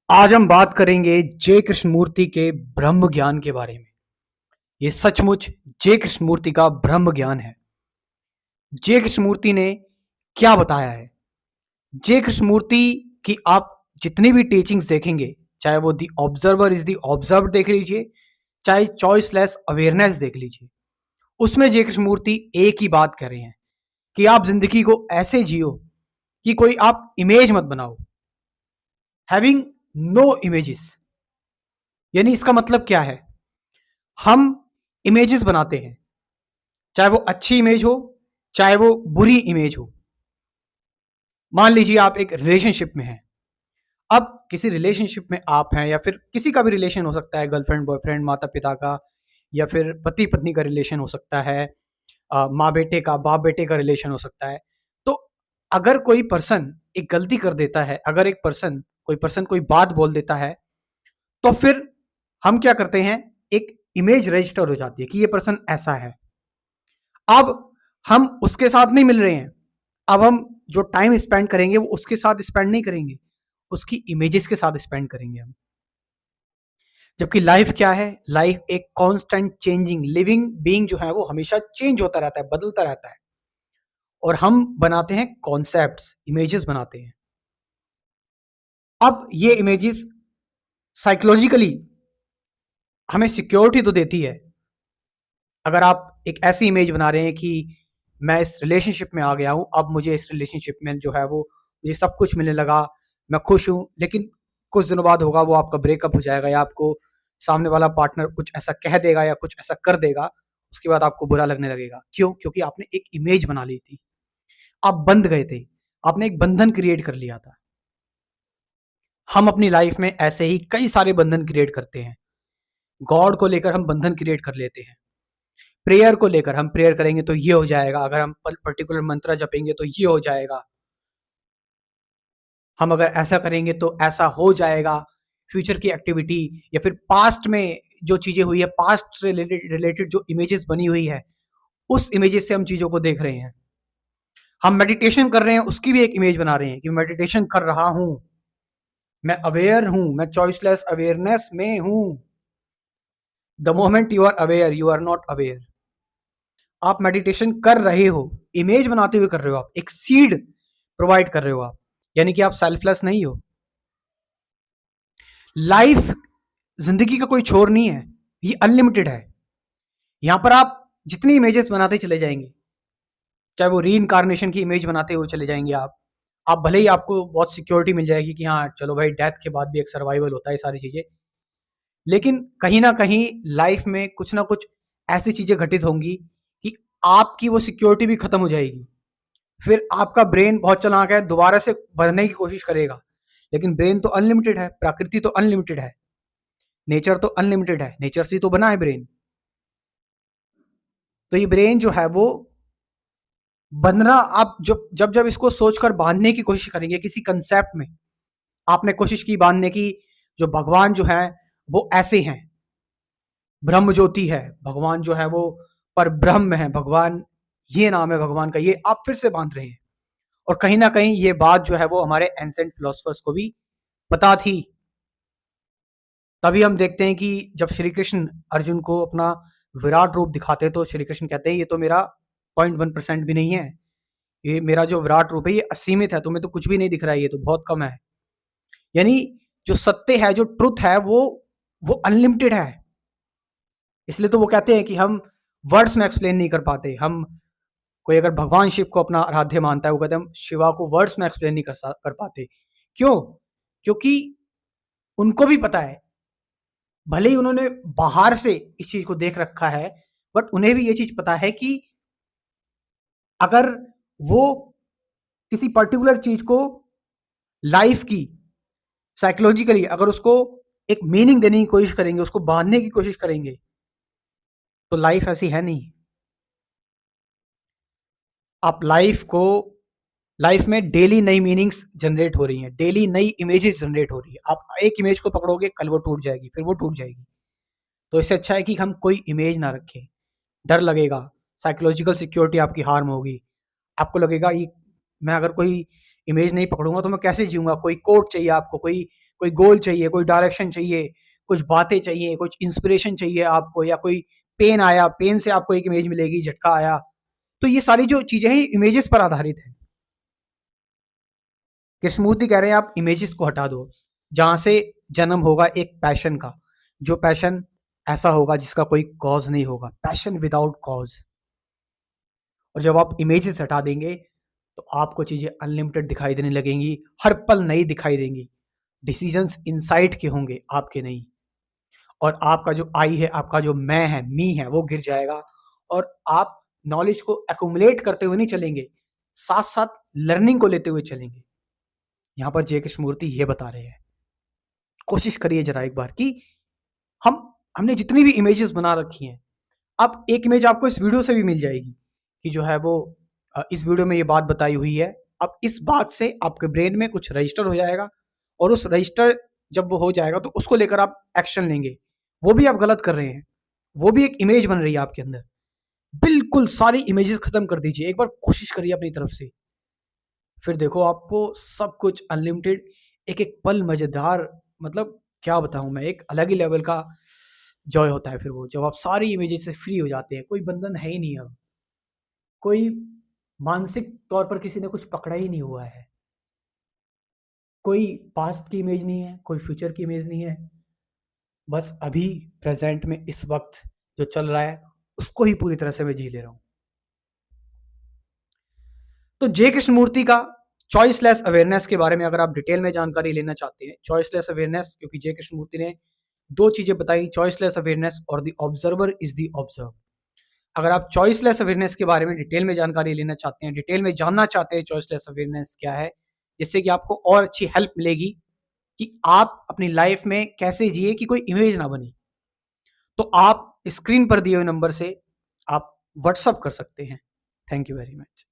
आज हम बात करेंगे जय कृष्णमूर्ति के ब्रह्म ज्ञान के बारे में। ये सचमुच जय कृष्णमूर्ति का ब्रह्म ज्ञान है। जय कृष्णमूर्ति ने क्या बताया है? जय कृष्णमूर्ति की आप जितनी भी टीचिंग्स देखेंगे, चाहे वो दी ऑब्जर्वर इज दी ऑब्जर्व देख लीजिए, चाहे चॉइसलेस अवेयरनेस देख लीजिए, उसमें जय कृष्णमूर्ति एक ही बात कह रहे हैं कि आप जिंदगी को ऐसे जियो कि कोई आप इमेज मत बनाओ। हैविंग नो इमेजेस, यानी इसका मतलब क्या है? हम इमेजेस बनाते हैं, चाहे वो अच्छी इमेज हो, चाहे वो बुरी इमेज हो। मान लीजिए आप एक रिलेशनशिप में हैं। अब किसी रिलेशनशिप में आप हैं, या फिर किसी का भी रिलेशन हो सकता है, गर्लफ्रेंड बॉयफ्रेंड, माता पिता का, या फिर पति पत्नी का रिलेशन हो सकता है, माँ बेटे का, बाप बेटे का रिलेशन हो सकता है। तो अगर कोई पर्सन एक गलती कर देता है, अगर एक पर्सन कोई बात बोल देता है, तो फिर हम क्या करते हैं? एक इमेज रजिस्टर हो जाती है कि ये पर्सन ऐसा है। अब हम उसके साथ नहीं मिल रहे हैं। अब हम जो टाइम स्पेंड करेंगे वो उसके साथ स्पेंड नहीं करेंगे, उसकी इमेजेस के साथ स्पेंड करेंगे हम। जबकि लाइफ क्या है? लाइफ एक कांस्टेंट चेंजिंग लिविंग बीइंग जो है वो हमेशा चेंज होता रहता है, बदलता रहता है। और हम बनाते हैं कॉन्सेप्ट्स, इमेजेस बनाते हैं। अब ये इमेजेस साइकोलॉजिकली हमें सिक्योरिटी तो देती है। अगर आप एक ऐसी इमेज बना रहे हैं कि मैं इस रिलेशनशिप में आ गया हूँ, अब मुझे इस रिलेशनशिप में जो है वो मुझे सब कुछ मिलने लगा, मैं खुश हूँ, लेकिन कुछ दिनों बाद होगा वो आपका ब्रेकअप हो जाएगा, या आपको सामने वाला पार्टनर कुछ ऐसा कह देगा या कुछ ऐसा कर देगा, उसके बाद आपको बुरा लगने लगेगा। क्यों? क्योंकि आपने एक इमेज बना ली थी, आप बंध गए थे, आपने एक बंधन क्रिएट कर लिया था। हम अपनी लाइफ में ऐसे ही कई सारे बंधन क्रिएट करते हैं। गॉड को लेकर हम बंधन क्रिएट कर लेते हैं। प्रेयर को लेकर हम प्रेयर करेंगे तो ये हो जाएगा, अगर हम पर्टिकुलर मंत्र जपेंगे तो ये हो जाएगा, हम अगर ऐसा करेंगे तो ऐसा हो जाएगा। फ्यूचर की एक्टिविटी, या फिर पास्ट में जो चीजें हुई है, पास्ट रिलेटेड जो इमेजेस बनी हुई है, उस इमेजेस से हम चीजों को देख रहे हैं। हम मेडिटेशन कर रहे हैं, उसकी भी एक इमेज बना रहे हैं कि मेडिटेशन कर रहा हूं, मैं अवेयर हूं, मैं चॉइसलेस अवेयरनेस में हूं। The moment you are aware, you are not aware. आप मेडिटेशन कर रहे हो, इमेज बनाते हुए कर रहे हो, आप एक सीड प्रोवाइड कर रहे हो आप, यानी कि आप सेल्फलेस नहीं हो। लाइफ जिंदगी का कोई छोर नहीं है, ये अनलिमिटेड है। यहां पर आप जितनी इमेजेस बनाते चले जाएंगे, चाहे वो री इनकारनेशन की इमेज बनाते हुए चले जाएंगे आप भले ही आपको बहुत सिक्योरिटी मिल जाएगी कि हाँ चलो भाई, डेथ के बाद भी एक सर्वाइवल होता है, सारी चीजें, लेकिन कहीं ना कहीं लाइफ में कुछ ना कुछ ऐसी चीजें घटित होंगी कि आपकी वो सिक्योरिटी भी खत्म हो जाएगी। फिर आपका ब्रेन बहुत चालाक है, दोबारा से बढ़ने की कोशिश करेगा। लेकिन ब्रेन तो अनलिमिटेड है, प्रकृति तो अनलिमिटेड है, नेचर तो अनलिमिटेड है, नेचर से तो बना है ब्रेन। तो ये ब्रेन जो है वो बंधना, आप जब जब इसको सोचकर बांधने की कोशिश करेंगे किसी कंसेप्ट में, आपने कोशिश की बांधने की, जो भगवान जो है वो ऐसे हैं, ब्रह्म ज्योति है, भगवान जो है वो पर ब्रह्म है, भगवान ये नाम है भगवान का, ये आप फिर से बांध रहे हैं। और कहीं ना कहीं ये बात जो है वो हमारे एंसेंट फिलोसफर्स को भी पता थी। तभी हम देखते हैं कि जब श्री कृष्ण अर्जुन को अपना विराट रूप दिखाते हैं, तो श्री कृष्ण कहते हैं ये तो मेरा 0.1% भी नहीं है, ये मेरा जो विराट रूप है ये असीमित है, तुम्हें तो कुछ भी नहीं दिख रहा है, ये तो बहुत कम है। यानी जो सत्य है, जो ट्रुथ है, वो अनलिमिटेड है। इसलिए तो वो कहते हैं कि हम वर्ड्स में एक्सप्लेन नहीं कर पाते। हम, कोई अगर भगवान शिव को अपना आराध्य मानता है, वो कहते हैं हम शिवा को वर्ड्स में एक्सप्लेन नहीं कर पाते। क्यों? क्योंकि उनको भी पता है, भले ही उन्होंने बाहर से इस चीज को देख रखा है, बट उन्हें भी ये चीज पता है कि अगर वो किसी पर्टिकुलर चीज को, लाइफ की साइकोलॉजिकली अगर उसको एक मीनिंग देने की कोशिश करेंगे, उसको बांधने की कोशिश करेंगे, तो लाइफ ऐसी है नहीं। आप लाइफ में डेली नई मीनिंग्स जनरेट हो रही हैं, डेली नई इमेजेस जनरेट हो रही है। आप एक इमेज को पकड़ोगे, कल वो टूट जाएगी, फिर वो टूट जाएगी। तो इससे अच्छा है कि हम कोई इमेज ना रखें। डर लगेगा, साइकोलॉजिकल सिक्योरिटी आपकी हार्म होगी। आपको लगेगा ये, मैं अगर कोई इमेज नहीं पकड़ूंगा तो मैं कैसे जीऊंगा। कोई कोट चाहिए आपको, कोई कोई गोल चाहिए, कोई डायरेक्शन चाहिए, कुछ बातें चाहिए, कुछ इंस्पिरेशन चाहिए आपको, या कोई पेन आया, पेन से आपको एक इमेज मिलेगी, झटका आया। तो ये सारी जो चीजें हैं, इमेजेस पर आधारित है। कृष्णमूर्ति कह रहे हैं आप इमेजेस को हटा दो, जहां से जन्म होगा एक पैशन का, जो पैशन ऐसा होगा जिसका कोई कॉज नहीं होगा, पैशन विदाउट कॉज। और जब आप इमेजेस हटा देंगे तो आपको चीजें अनलिमिटेड दिखाई देने लगेंगी, हर पल नई दिखाई देंगी। डिसीजंस इनसाइट के होंगे, आपके नहीं। और आपका जो आई है, आपका जो मैं है, मी है, वो गिर जाएगा। और आप नॉलेज को एक्यूमुलेट करते हुए नहीं चलेंगे, साथ साथ लर्निंग को लेते हुए चलेंगे। यहाँ पर जय कृष्णमूर्ति ये बता रहे हैं, कोशिश करिए जरा एक बार कि हमने जितनी भी इमेजेस बना रखी हैं, अब एक इमेज आपको इस वीडियो से भी मिल जाएगी कि जो है वो इस वीडियो में ये बात बताई हुई है। अब इस बात से आपके ब्रेन में कुछ रजिस्टर हो जाएगा, और उस रजिस्टर जब वो हो जाएगा तो उसको लेकर आप एक्शन लेंगे। वो भी आप गलत कर रहे हैं, वो भी एक इमेज बन रही है आपके अंदर। बिल्कुल सारी इमेजेस खत्म कर दीजिए, एक बार कोशिश करिए अपनी तरफ से, फिर देखो आपको सब कुछ अनलिमिटेड, एक एक पल मजेदार, मतलब क्या बताऊं मैं, एक अलग ही लेवल का जॉय होता है फिर वो, जब आप सारी इमेजेस से फ्री हो जाते हैं। कोई बंधन है ही नहीं अब, कोई मानसिक तौर पर किसी ने कुछ पकड़ा ही नहीं हुआ है, कोई पास्ट की इमेज नहीं है, कोई फ्यूचर की इमेज नहीं है। बस अभी प्रेजेंट में इस वक्त जो चल रहा है उसको ही पूरी तरह से मैं जी ले रहा हूँ। तो जय कृष्णमूर्ति का चॉइसलेस अवेयरनेस के बारे में अगर आप डिटेल में जानकारी लेना चाहते हैं, चॉइसलेस अवेयरनेस, क्योंकि जय कृष्णमूर्ति ने दो चीजें बताई, चॉइसलेस अवेयरनेस और the observer is the observe. अगर आप चॉइसलेस अवेयरनेस के बारे में डिटेल में जानकारी लेना चाहते हैं, डिटेल में जानना चाहते हैं चॉइसलेस अवेयरनेस क्या है, जिससे कि आपको और अच्छी हेल्प मिलेगी कि आप अपनी लाइफ में कैसे जिए कि कोई इमेज ना बने, तो आप स्क्रीन पर दिए हुए नंबर से आप व्हाट्सअप कर सकते हैं। Thank you very much.